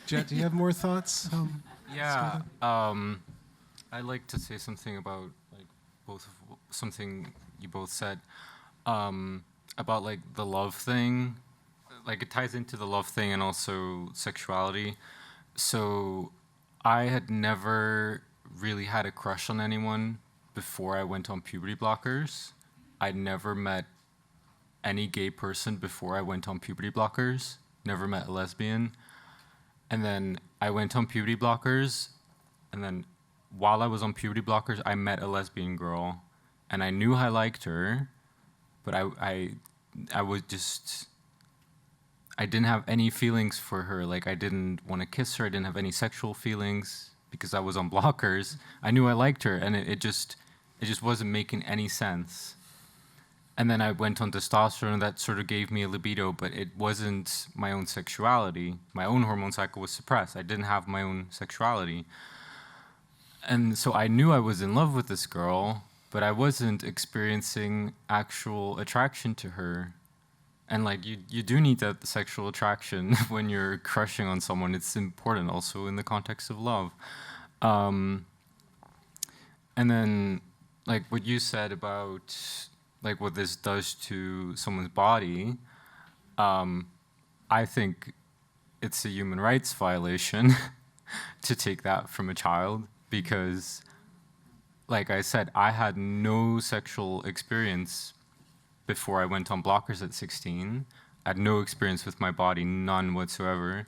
Jet, do you have more thoughts? Yeah, I'd like to say something about like something you both said about like the love thing. Like it ties into the love thing and also sexuality. So I had never really had a crush on anyone before I went on puberty blockers. I'd never met any gay person before I went on puberty blockers. Never met a lesbian. And then I went on puberty blockers, and then while I was on puberty blockers, I met a lesbian girl, and I knew I liked her, but I was just, I didn't have any feelings for her. Like I didn't want to kiss her. I didn't have any sexual feelings because I was on blockers. I knew I liked her, and it just wasn't making any sense. And then I went on testosterone, and that sort of gave me a libido, but it wasn't my own sexuality. My own hormone cycle was suppressed. I didn't have my own sexuality. And so I knew I was in love with this girl, but I wasn't experiencing actual attraction to her. And like you do need that sexual attraction when you're crushing on someone. It's important also in the context of love. And then like what you said about like what this does to someone's body, I think it's a human rights violation to take that from a child because, like I said, I had no sexual experience before I went on blockers at 16. I had no experience with my body, none whatsoever.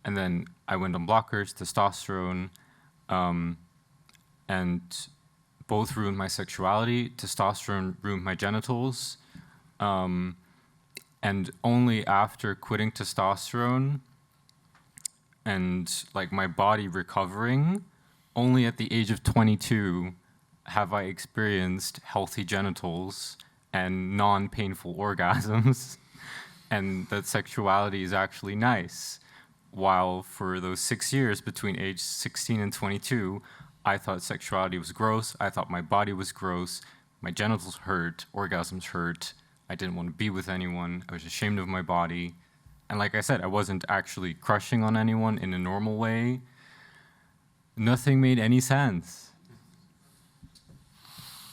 And then I went on blockers, testosterone, and both ruined my sexuality. Testosterone ruined my genitals. And only after quitting testosterone and like my body recovering, only at the age of 22 have I experienced healthy genitals and non-painful orgasms, and that sexuality is actually nice. While for those 6 years between age 16 and 22, I thought sexuality was gross. I thought my body was gross. My genitals hurt. Orgasms hurt. I didn't want to be with anyone. I was ashamed of my body. And like I said, I wasn't actually crushing on anyone in a normal way. Nothing made any sense.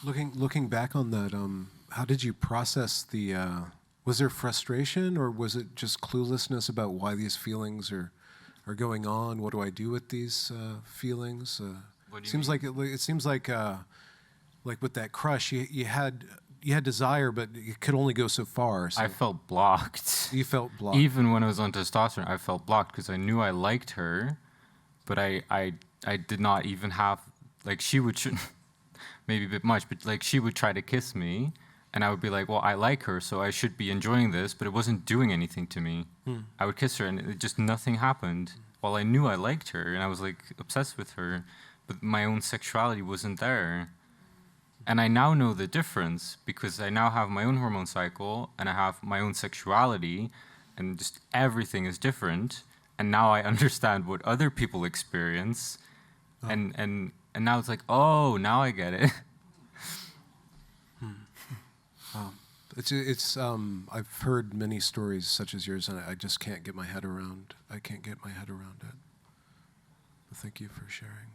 Looking back on that, how did you process the? Was there frustration, or was it just cluelessness about why these feelings are going on? What do I do with these feelings? Seems like it seems like with that crush, you had desire, but it could only go so far. So I felt blocked. You felt blocked. Even when I was on testosterone, I felt blocked because I knew I liked her, but I did not even have, like, she would, maybe a bit much, but like she would try to kiss me, and I would be like, well, I like her, so I should be enjoying this, but it wasn't doing anything to me. I would kiss her, and it just nothing happened. While I knew I liked her, and I was like obsessed with her, but my own sexuality wasn't there. And I now know the difference because I now have my own hormone cycle and I have my own sexuality, and just everything is different. And now I understand what other people experience, and now it's like, oh, now I get it. It's I've heard many stories such as yours, and I just can't get my head around. I can't get my head around it. But thank you for sharing.